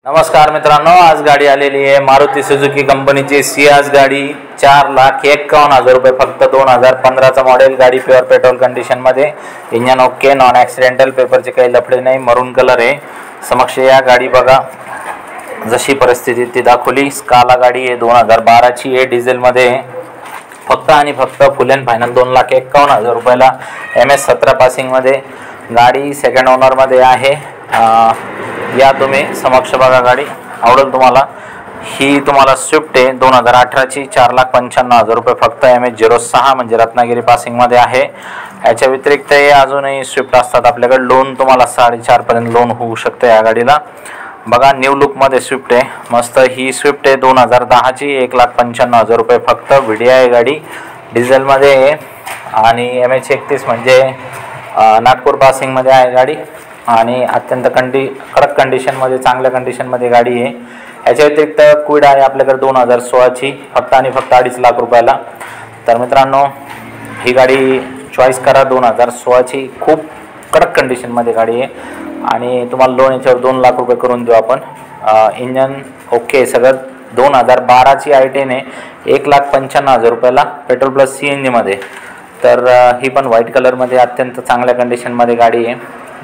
नमस्कार मित्रांनो, आज गाडी आलेली आहे मारुती सुझुकी कंपनीची सियाज गाडी 4,51,000 रुपये, फक्त 2015चा मॉडेल. गाडी प्युअर पेट्रोल कंडिशन मध्ये, इंजन ओके, नॉन ॲक्सिडेंटल, पेपरचे काही लफडे नाही, मरून कलर आहे. समक्ष या गाडी बघा, जशी परिस्थिती ती दाखवली. स्काला गाडी आहे, 2012ची आहे, डिझेलमध्ये, फक्त आणि फक्त फुल अँड फायनल 2,51,000 रुपयाला. MS17 पासिंगमध्ये गाडी सेकंड ओनरमध्ये आहे. या तुम्ही समक्ष बघा, गाडी आवडेल तुम्हाला. ही तुम्हाला स्विफ्ट आहे, 2018ची, 4,95,000 रुपये, फक्त MS06 म्हणजे रत्नागिरी पासिंगमध्ये आहे. याच्या व्यतिरिक्त अजूनही स्विफ्ट असतात आपल्याकडे. लोन तुम्हाला 4.5 पर्यंत लोन होऊ शकतं या गाडीला. बघा, न्यू लुकमध्ये स्विफ्ट आहे, मस्त. ही स्विफ्ट आहे 2010ची, 1,95,000 रुपये, फक्त. व्हिडिओ आहे गाडी, डिझेलमध्ये आहे आणि MS31 म्हणजे नागपूर पासिंगमध्ये आहे गाडी आणि अत्यंत कडक कंडिशनमध्ये, चांगल्या कंडिशनमध्ये गाडी आहे. याच्या व्यतिरिक्त क्विड आहे आपल्याकडे 2016ची, फक्त आणि फक्त 2.5 लाख रुपयाला. तर मित्रांनो, ही गाडी चॉईस करा. 2016ची खूप कडक कंडिशनमध्ये गाडी आहे आणि तुम्हाला लोन याच्यावर 2 लाख रुपये करून देऊ आपण. इंजन ओके सगळं. 2012ची I10 आहे, 1,95,000 रुपयाला, पेट्रोल प्लस CNGमध्ये. तर ही पण व्हाईट कलरमध्ये अत्यंत चांगल्या कंडिशनमध्ये गाडी आहे.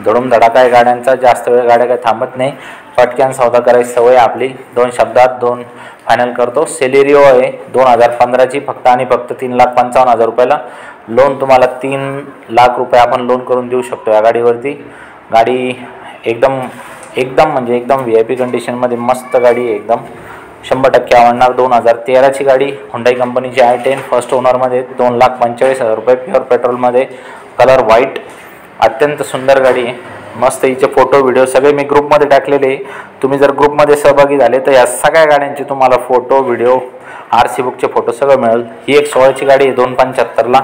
धडूम धडाका आहे गाड्यांचा, जास्त वेळ गाड्या काही थांबत नाही, पटक्यान सौदा करायची सवय आपली. 2 शब्दात 2 फायनल करतो. सेलेरिओ आहे, 2015ची, फक्त आणि फक्त 3,55,000 रुपयाला. लोन तुम्हाला 3 लाख रुपये आपण लोन करून देऊ शकतो या गाडीवरती. गाडी एकदम म्हणजे एकदम VIP कंडिशनमध्ये मस्त गाडी आहे, एकदम 100% आवडणार. 2013ची गाडी, हुंडाई कंपनीची I10, फर्स्ट ओनरमध्ये, 2,45,000 रुपये, प्युअर पेट्रोलमध्ये, कलर व्हाईट, अत्यंत सुंदर गाडी आहे, मस्त. हिचे फोटो व्हिडिओ सगळे मी ग्रुपमध्ये टाकलेले. तुम्ही जर ग्रुपमध्ये सहभागी झाले तर या सगळ्या गाड्यांचे तुम्हाला फोटो व्हिडिओ, RC बुकचे फोटो सगळं मिळेल. ही एक 16ची गाडी आहे, 2,75ला,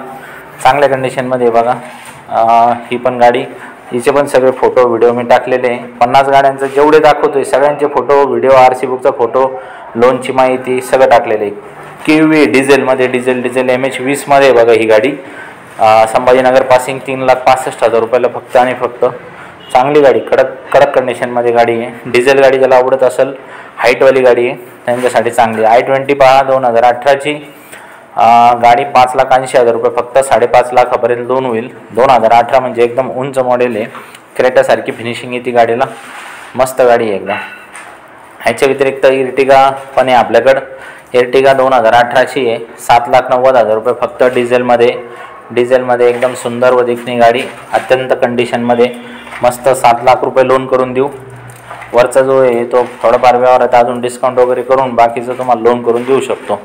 चांगल्या कंडिशनमध्ये बघा. ही पण गाडी, हिचे पण सगळे फोटो व्हिडिओ मी टाकलेले आहे. 50 गाड्यांचं जेवढे दाखवतोय सगळ्यांचे फोटो व्हिडिओ, RC बुकचा फोटो, लोनची माहिती सगळं टाकलेलं आहे. QV डिझेलमध्ये, डिझेल MS20 मध्ये बघा. ही गाडी संभाजीनगर पासिंग, 3,65,000 रुपयाला, फक्त आणि फक्त. चांगली गाडी, कडक कंडिशनमध्ये गाडी आहे. डिझेल गाडी ज्याला आवडत असेल, हाईटवाली गाडी आहे, त्यांच्यासाठी चांगली. I20 पहा, 2018ची गाडी, 5,80,000 रुपये, फक्त 5.5 लाखापर्यंत लोन होईल. 2018 म्हणजे एकदम उंच मॉडेल आहे, क्रेटासारखी फिनिशिंग येते गाडीला, मस्त गाडी आहे एकदम. ह्याच्या व्यतिरिक्त इर्टिगा पण आहे आपल्याकडं. इर्टिगा 2018ची आहे, 7,90,000 रुपये, फक्त. डिझेलमध्ये एकदम सुंदर व देखणी गाडी, अत्यंत कंडिशनमध्ये, मस्त. 7 लाख रुपये लोन करून देऊ. वरचा जो आहे तो थोडंफार व्यवहारात अजून डिस्काउंट वगैरे करून बाकीचं तुम्हाला लोन करून देऊ शकतो.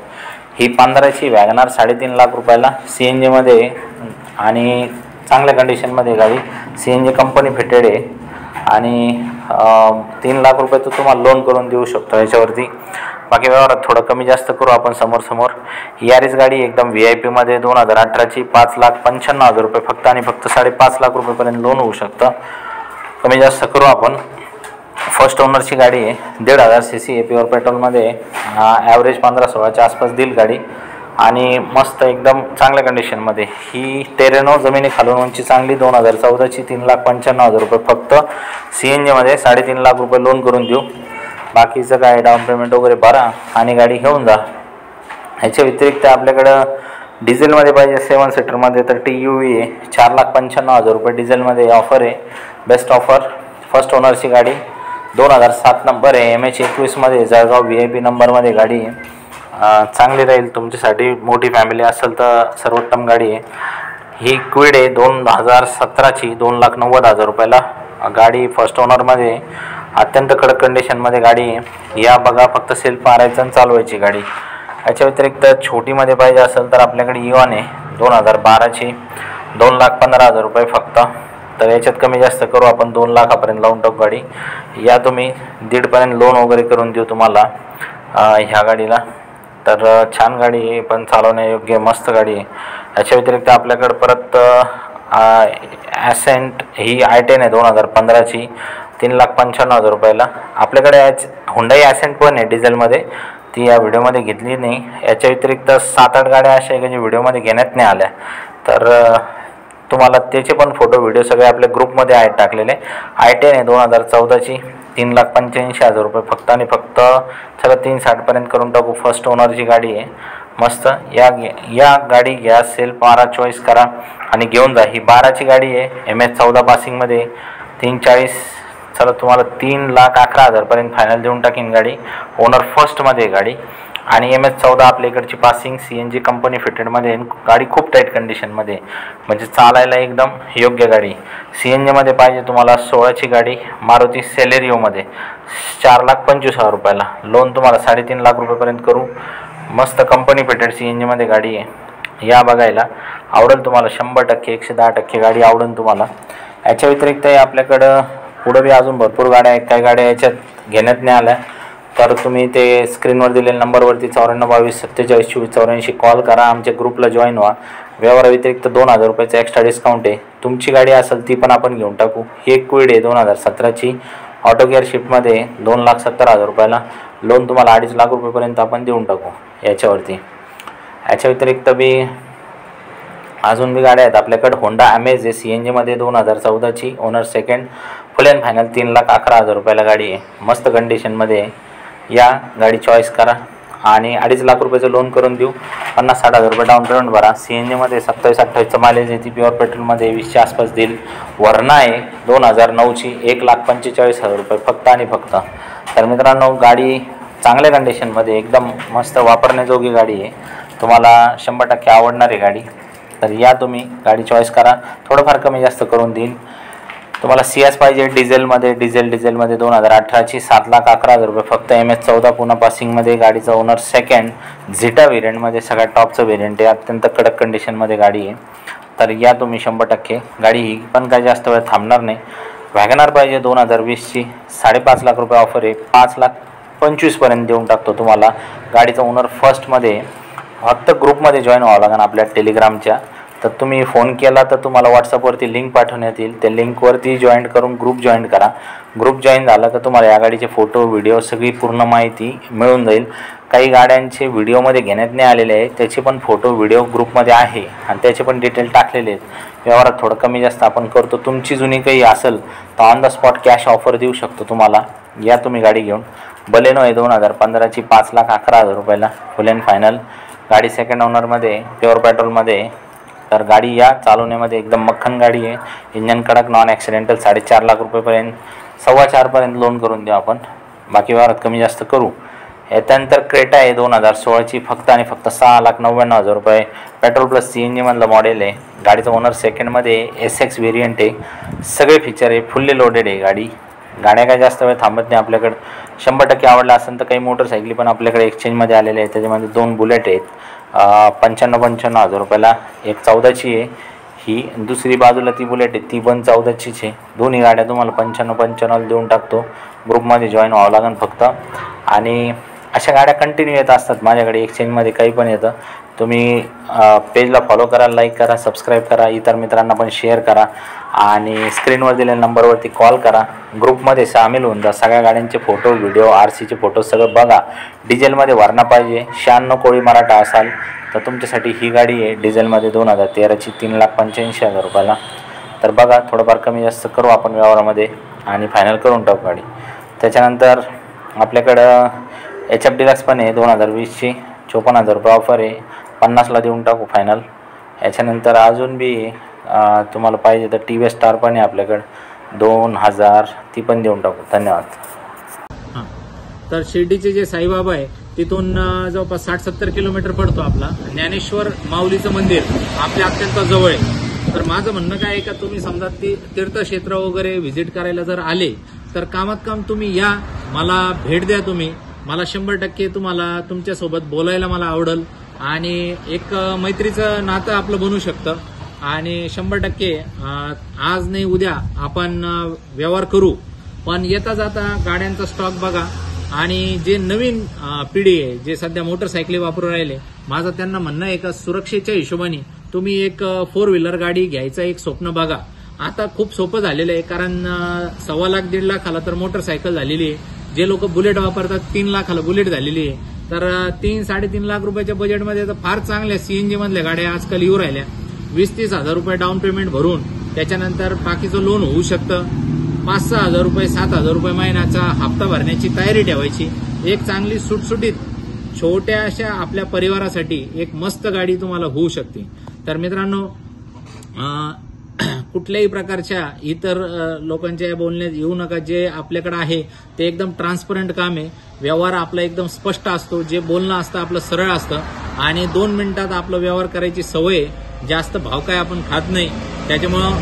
ही 15ची वॅगनार, 3.5 लाख रुपयाला, CNGमध्ये आणि चांगल्या कंडिशनमध्ये गाडी. CNG कंपनी फिटेड आहे आणि 3 लाख रुपये तर तुम्हाला लोन करून देऊ शकतो याच्यावरती. बाकी व्यवहारात थोडं कमी जास्त करू आपण समोर. यारीज गाडी एकदम VIP मध्ये, 2018ची, 5,95,000 रुपये, फक्त आणि फक्त 5.5 लाख रुपयेपर्यंत लोन होऊ शकतं. कमी जास्त करू आपण. फर्स्ट ओनरची गाडी आहे, 1,500 cc आहे, प्युअर पेट्रोलमध्ये. ॲव्हरेज 15-16च्या आसपास देईल गाडी आणि मस्त एकदम चांगल्या कंडिशनमध्ये. ही टेरेनो, जमिनी खालून उंची चांगली, 2014ची, 3,95,000 रुपये, फक्त. CNGमध्ये 3.5 लाख रुपये लोन करून देऊ. बाकीचं काय डाऊन पेमेंट वगैरे भरा आणि गाडी घेऊन जा. ह्याच्या व्यतिरिक्त आपल्याकडं डिझेलमध्ये पाहिजे 7 सीटरमध्ये तर TUV आहे, 4,95,000 रुपये, डिझेलमध्ये ऑफर आहे, बेस्ट ऑफर. फर्स्ट ओनरची गाडी, 2007 नंबर आहे, MS21 मध्ये, जळगाव VIP नंबरमध्ये गाडी आहे. चांगली राहील तुमच्यासाठी, मोठी फॅमिली असेल तर सर्वोत्तम गाडी आहे. ही क्विड आहे, 2017ची, 2,90,000 रुपयाला, गाडी फर्स्ट ओनरमध्ये, अत्यंत कडक कंडिशनमध्ये गाडी आहे. या बघा, फक्त सेल्फ मारायचं आणि चालवायची गाडी. याच्या व्यतिरिक्त छोटीमध्ये पाहिजे असेल तर आपल्याकडे इऑन आहे, 2012ची, 2,15,000 रुपये, फक्त. तर याच्यात कमी जास्त करू आपण, 2 लाखापर्यंत लावून टाकू गाडी. या तुम्ही 1.5 पर्यंत लोन वगैरे करून देऊ तुम्हाला ह्या गाडीला. तर छान गाडी आहे, पण चालवण्यायोग्य मस्त गाडी आहे. याच्या व्यतिरिक्त आपल्याकडं परत ॲसेंट, ही I10 आहे, 2015ची, 3,95,000 रुपयाला. आपल्याकडे हुंडाई ॲसेंट पण आहे डिझेलमध्ये, ती या व्हिडिओमध्ये घेतली नाही. याच्या व्यतिरिक्त 7-8 गाड्या अशा आहे की ज्या व्हिडिओमध्ये घेण्यात नाही आल्या. तर तुम्हाला त्याचे पण फोटो व्हिडिओ सगळे आपल्या ग्रुपमध्ये आहेत टाकलेले. i10 आहे 2014ची, 3,85,000 रुपये फक्त आणि फक्त. सगळं 3,60,000 करून टाकू. फर्स्ट ओनरची गाडी आहे मस्त. या गाडी घ्या, सेल्फ मारा, चॉईस करा आणि घेऊन जा. ही 12ची गाडी आहे, MS14 पासिंगमध्ये. 340. चला तुम्हाला 3,11,000 फायनल देऊन टाकीन गाडी. ओनर फर्स्टमध्ये गाडी आणि MS14 आपल्या इकडची पासिंग, CNG कंपनी फिटेडमध्ये. गाडी खूप टाईट कंडिशनमध्ये, म्हणजे चालायला एकदम योग्य गाडी. CNGमध्ये पाहिजे तुम्हाला 16ची गाडी, मारुती सेलेरिओमध्ये 4,25,000 रुपयाला. लोन तुम्हाला 3.5 लाख रुपयेपर्यंत करू. मस्त कंपनी फिटेड CNGमध्ये गाडी आहे. या बघायला आवडेल तुम्हाला 100%, 110% गाडी आवडेल तुम्हाला. याच्या व्यतिरिक्त आपल्याकडं पुढे बी अजून भरपूर गाड्या आहेत. काही गाड्या याच्यात घेण्यात नाही आल्या तर तुम्ही ते स्क्रीनवर दिलेल्या नंबरवरती 9422472484 कॉल करा. आमच्या ग्रुपला जॉईन व्हा. व्यवहाराव्यतिरिक्त 2,000 रुपयाचा एक्स्ट्रा डिस्काउंट आहे. तुमची गाडी असेल ती पण आपण घेऊन टाकू. ही एक क्विड आहे 2017ची, ऑटो गिअर शिफ्टमध्ये 2,70,000 रुपयाला. लोन तुम्हाला 2.5 लाख रुपयेपर्यंत आपण देऊन टाकू याच्यावरती. याच्या व्यतिरिक्त बी अजून बी गाड्या आहेत आपल्याकडे. होंडा अमेज आहे CNGमध्ये 2014ची, owner second, full and final 3,11,000 रुपयाला गाडी आहे. मस्त कंडिशनमध्ये आहे. या गाडी चॉईस करा आणि 2.5 लाख रुपयाचं लोन करून देऊ. 50-60,000 रुपये डाऊन पेमेंट भरा. CNGमध्ये 27-28चं मायलेज आहे. ती प्युअर पेट्रोलमध्ये 20च्या आसपास देईल. वरना आहे 2009ची, 1,45,000 रुपये फक्त आणि फक्त. तर मित्रांनो, गाडी चांगल्या कंडिशनमध्ये एकदम मस्त वापरण्याजोगी गाडी आहे. तुम्हाला 100% आवडणार आहे गाडी. तर या तुम्ही गाडी चॉईस करा. थोडंफार कमी जास्त करून देईल. तुम्हाला CS पाहिजे डिझेलमध्ये, डिझेलमध्ये 2018ची 7,11,000 रुपये फक्त. MS14 पुन्हा पासिंगमध्ये. गाडीचा ओनर सेकंड, झिटा व्हेरियंटमध्ये सगळ्यात टॉपचं व्हेरियंट आहे. अत्यंत कडक कंडिशनमध्ये गाडी आहे. तर या तुम्ही 100%. गाडी ही पण काही जास्त वेळ थांबणार नाही. वॅगनार पाहिजे 2020ची, 5.5 लाख रुपये ऑफर आहे. 5,25,000 देऊन टाकतो तुम्हाला. गाडीचा ओनर फर्स्टमध्ये. फक्त ग्रुपमध्ये जॉईन व्हावं लागेल आपल्या टेलिग्रामच्या. तर तुम्ही फोन केला तर तुम्हाला व्हॉट्सअपवरती लिंक पाठवण्यात येईल. त्या लिंकवरती जॉईन करून ग्रुप जॉईन करा. ग्रुप जॉईन झाला तर तुम्हाला या गाडीचे फोटो, व्हिडिओ सगळी पूर्ण माहिती मिळून जाईल. काही गाड्यांचे व्हिडिओमध्ये घेण्यात नाही आलेले आहे, त्याचे पण फोटो, व्हिडिओ ग्रुपमध्ये आहे आणि त्याचे पण डिटेल टाकलेले आहेत. व्यवहारात थोडं कमी जास्त आपण करतो. तुमची जुनी काही असेल तर on the spot cash offer देऊ शकतो तुम्हाला. या तुम्ही गाडी घेऊन. बलेनो आहे 2015ची, 5,11,000 रुपयाला फुल अँड फायनल. गाडी सेकंड ओनरमध्ये, प्युअर पेट्रोलमध्ये. तर गाडी या चालवण्यामध्ये एकदम मक्खन गाडी आहे. इंजन कडक, नॉन ॲक्सिडेंटल. 4.5 लाख रुपयेपर्यंत, 4.25 लोन करून देऊ आपण. बाकी व्यवहारात कमी जास्त करू. याच्यानंतर क्रेटा आहे 2016ची, फक्त आणि फक्त 6,99,000 रुपये. पेट्रोल प्लस CNGमधलं मॉडेल आहे. गाडीचं ओनर सेकंडमध्ये, SX व्हेरियंट आहे. सगळे फीचर आहे, फुल्ली लोडेड आहे गाडी. गाड्या काय जास्त वेळ थांबत नाही आपल्याकडं. 100% आवडला असेल तर काही मोटरसायकली पण आपल्याकडे एक्सचेंजमध्ये आलेले आहेत. त्याच्यामध्ये 2 बुलेट आहेत 55,000 रुपयाला. एक 14ची आहे ही, दुसरी बाजूला ती बुलेट आहे ती पण 14चीच आहे. दोन्ही गाड्या तुम्हाला 55,000 देऊन टाकतो. ग्रुपमध्ये जॉईन व्हावं लागेल फक्त. आणि अशा गाड्या कंटिन्यू येत असतात माझ्याकडे. एक्सचेंजमध्ये काही पण येतं. तुम्ही पेजला फॉलो करा, लाईक करा, सबस्क्राईब करा, इतर मित्रांना पण शेअर करा आणि स्क्रीनवर दिलेल्या नंबरवरती कॉल करा. ग्रुपमध्ये सामील होऊन जा. सगळ्या गाड्यांचे फोटो, व्हिडिओ, RCचे फोटो सगळं बघा. डिझेलमध्ये वरणा पाहिजे. 96 कोळी मराठा असाल तर तुमच्यासाठी ही गाडी आहे. डिझेलमध्ये 2013ची, 3,85,000 रुपयाला. तर बघा, थोडंफार कमी जास्त करू आपण व्यवहारामध्ये आणि फायनल करून टाकू गाडी. त्याच्यानंतर आपल्याकडं HF डिलक्स पण आहे 2020ची, 54,000 रुपये ऑफर आहे. 50ला देऊन टाकू फायनल. याच्यानंतर अजून बी तुम्हाला पाहिजे तर TVS स्टार पण आहे आपल्याकडं 2,000, ती पण देऊन टाकू. धन्यवाद. तर शिर्डीचे जे साईबाबा आहे तिथून जवळपास 60-70 किलोमीटर पडतो आपला. ज्ञानेश्वर माऊलीचं मंदिर आपल्या अत्यंत जवळ आहे. तर माझं म्हणणं काय आहे का, तुम्ही समजा तीर्थक्षेत्र वगैरे व्हिजिट करायला जर आले तर कामात काम तुम्ही या, मला भेट द्या. तुम्ही मला 100% तुम्हाला तुमच्यासोबत बोलायला मला आवडेल आणि एक मैत्रीचं नातं आपलं बनू शकतं. आणि 100% आज नाही उद्या आपण व्यवहार करू. पण येता जाता गाड्यांचा स्टॉक बघा आणि जे नवीन पिढी आहे जे सध्या मोटरसायकली वापरून राहिले, माझं त्यांना म्हणणं आहे का सुरक्षेच्या हिशोबाने तुम्ही एक 4 व्हीलर गाडी घ्यायचं एक स्वप्न बघा. आता खूप सोपं झालेलं आहे, कारण 1.25 लाख 1.5 लाखाला तर मोटरसायकल झालेली आहे. जे लोक बुलेट वापरतात 3 लाखाला बुलेट झालेली आहे. तर 3-3.5 लाख रुपयाच्या बजेटमध्ये तर फार चांगल्या CNG मधल्या गाड्या आजकाल येऊ राहिल्या. 20-30 हजार रुपये डाऊन पेमेंट भरून त्याच्यानंतर बाकीचं लोन होऊ शकतं. 5-6 हजार रुपये 7 हजार रुपये महिन्याचा हप्ता भरण्याची तयारी ठेवायची. एक चांगली सुटसुटीत छोट्या अशा आपल्या परिवारासाठी एक मस्त गाडी तुम्हाला होऊ शकते. तर मित्रांनो, कुठल्याही प्रकारच्या इतर लोकांच्या बोलण्यात येऊ नका. जे आपल्याकडे आहे ते एकदम ट्रान्सपरंट काम आहे. व्यवहार आपला एकदम स्पष्ट असतो. जे बोलणं असतं आपलं सरळ असतं आणि 2 मिनिटात आपलं व्यवहार करायची सवय. जास्त भाव काय आपण खात नाही. त्याच्यामुळं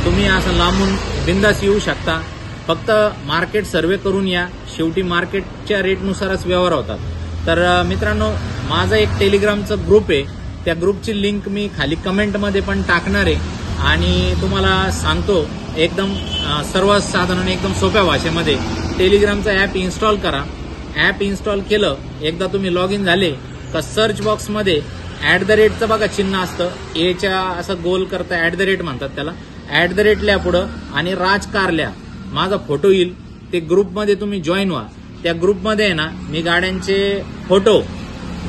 तुम्ही असं लांबून बिंदास येऊ शकता. फक्त मार्केट सर्वे करून या. शेवटी मार्केटच्या रेटनुसारच व्यवहार होतात. तर मित्रांनो, माझा एक टेलिग्रामचा ग्रुप आहे. त्या ग्रुपची लिंक मी खाली कमेंटमध्ये पण टाकणार आहे आणि तुम्हाला सांगतो एकदम सर्वसाधारण एकदम सोप्या भाषेमध्ये टेलिग्रामचा ॲप इन्स्टॉल करा. ॲप इन्स्टॉल केलं, एकदा तुम्ही लॉग इन झाले का सर्च बॉक्समध्ये @चं बघा चिन्ह असतं. एच्या असं गोल करता @ म्हणतात त्याला. @ लिहा पुढं आणि राजकारल्या माझा फोटो येईल. ते ग्रुपमध्ये तुम्ही जॉईन व्हा. त्या ग्रुपमध्ये आहे ना, मी गाड्यांचे फोटो,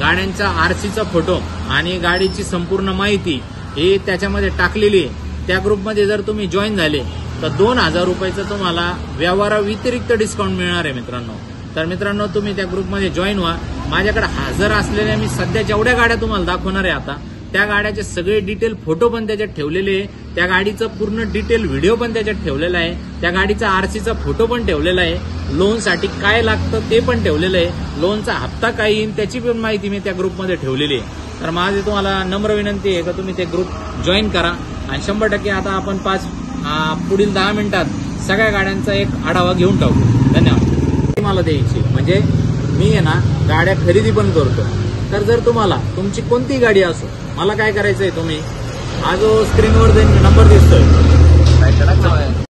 गाड्यांचा RCचा फोटो आणि गाडीची संपूर्ण माहिती हे त्याच्यामध्ये टाकलेली आहे. त्या ग्रुपमध्ये जर तुम्ही जॉईन झाले तर 2000 रुपयाचं तुम्हाला व्यवहाराव्यतिरिक्त डिस्काउंट मिळणार आहे मित्रांनो. तर मित्रांनो, तुम्ही त्या ग्रुपमध्ये जॉईन व्हा. माझ्याकडे हजर असलेल्या मी सध्या जेवढ्या गाड्या तुम्हाला दाखवणार आहे आता, त्या गाड्याचे सगळे डिटेल फोटो पण त्याच्यात ठेवलेले आहे. त्या गाडीचं पूर्ण डिटेल व्हिडिओ पण त्याच्यात ठेवलेला आहे. त्या गाडीचा RCचा फोटो पण ठेवलेला आहे. लोनसाठी काय लागतं ते पण ठेवलेलं आहे. लोनचा हप्ता काय येईल त्याची पण माहिती मी त्या ग्रुपमध्ये ठेवलेली आहे. तर माझी तुम्हाला नम्र विनंती आहे का तुम्ही ते ग्रुप जॉईन करा आणि 100% आता आपण पुढील 10 मिनिटात सगळ्या गाड्यांचा एक आढावा घेऊन टाकू. धन्यवाद. मला द्यायची म्हणजे मी आहे ना गाड्या खरेदी पण करतो. तर जर तुम्हाला तुमची कोणतीही गाडी असो, मला काय करायचंय, तुम्ही हा जो स्क्रीनवर नंबर दिसतोय